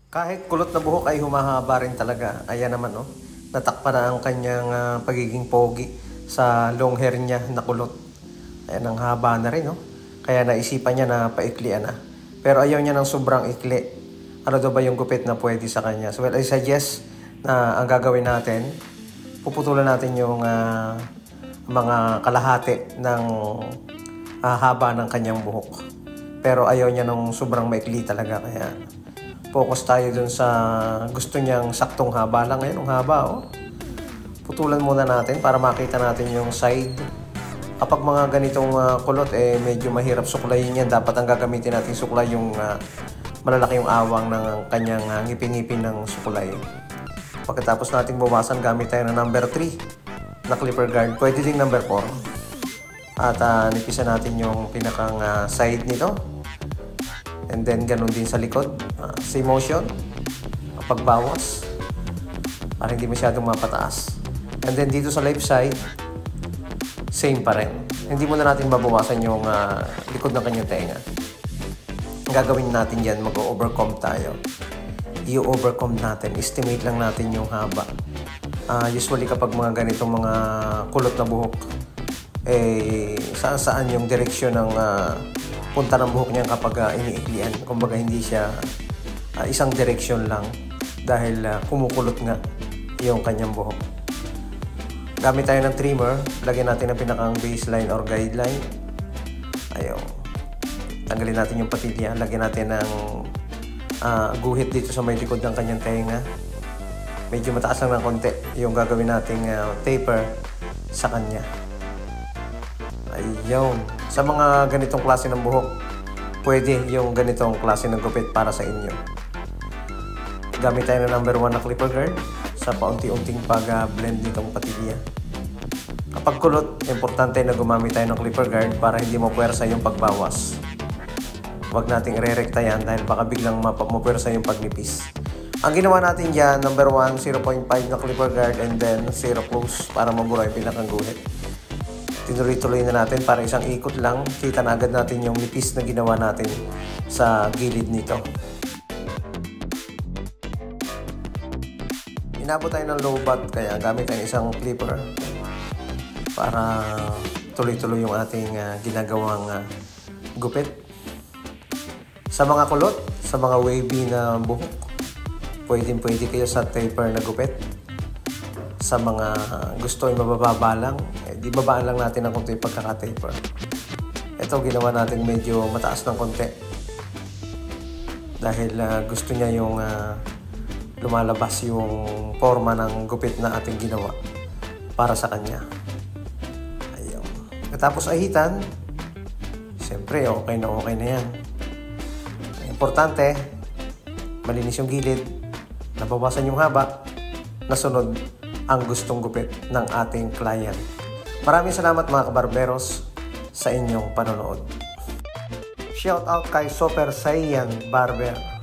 Kahit kulot na buhok ay humahaba rin talaga. Ayan naman, oh. Natakpan na ang kanyang pagiging pogi sa long hair niya na kulot. Ayan, ang haba na rin, oh. Kaya naisipan niya na paiklian na. Pero ayaw niya ng sobrang ikli. Ano daw ba yung gupit na pwede sa kanya? So, well, I suggest na ang gagawin natin, puputulan natin yung mga kalahati ng haba ng kanyang buhok. Pero ayaw niya ng sobrang maikli talaga. Kaya focus tayo dun sa gusto niyang saktong haba lang. Ngayon, ang haba, oh. Putulan muna natin para makita natin yung side. Kapag mga ganitong kulot, medyo mahirap suklayin yan. Dapat ang gagamitin natin suklay yung malalaki yung awang ng kanyang ngipin-ngipin ng suklay. Pagkatapos natin buwasan, gamit tayo ng number 3 na clipper guard. Pwede ding number 4. At nipisan natin yung pinakang side nito. And then, ganun din sa likod. Same motion. Pagbawas. Para hindi masyadong mapataas. And then, dito sa left side, same pa rin. Hindi muna natin babawasan yung likod ng kanyang tenga. Ang gagawin natin dyan, mag-overcomb tayo. I-overcomb natin. Estimate lang natin yung haba. Usually, kapag mga ganitong mga kulot na buhok, saan yung direksyon ng punta ng buhok niya kapag iniiklian. Kumbaga hindi siya isang direksyon lang dahil kumukulot nga yung kanyang buhok. Gamit tayo ng trimmer, lagyan natin ang pinakang baseline or guideline. Ayun. Tanggalin natin yung patilya, lagyan natin ng guhit dito sa may likod ng kanyang tenga. Medyo mataas lang ng konti yung gagawin nating taper sa kanya. Ayun. Sa mga ganitong klase ng buhok, pwede yung ganitong klase ng gupit para sa inyo. Gamit tayo ng number 1 na clipper guard sa paunti-unting pag-blend nitong patilya. Kapag kulot, importante na gumamit tayo ng clipper guard para hindi mapuwersa yung pagbawas. Huwag nating re-recta yan dahil baka biglang mapuwersa yung pagnipis. Ang ginawa natin dyan, number 1, 0.5 na clipper guard and then 0 close para mabura yung pinakang guhit. Tinuloy-tuloy na natin para isang ikot lang. Kita na agad natin yung nipis na ginawa natin sa gilid nito. Inabot tayo ng low butt kaya gamit tayo isang clipper para tuloy-tuloy yung ating ginagawang gupit. Sa mga kulot, sa mga wavy na buhok, pwede kayo sa taper na gupit. Sa mga gusto yung mabababa lang, di babaan lang natin ng konti yung pagkaka-taper. Ito, ginawa natin medyo mataas ng konti. Dahil gusto niya yung lumalabas yung forma ng gupit na ating ginawa para sa kanya. Ayun. Katapos ahitan, siyempre okay na yan. Importante, malinis yung gilid, nabawasan yung haba, nasunod ang gustong gupit ng ating client. Maraming salamat mga kabarberos sa inyong panonood. Shout out kay Super Saiyan Barber.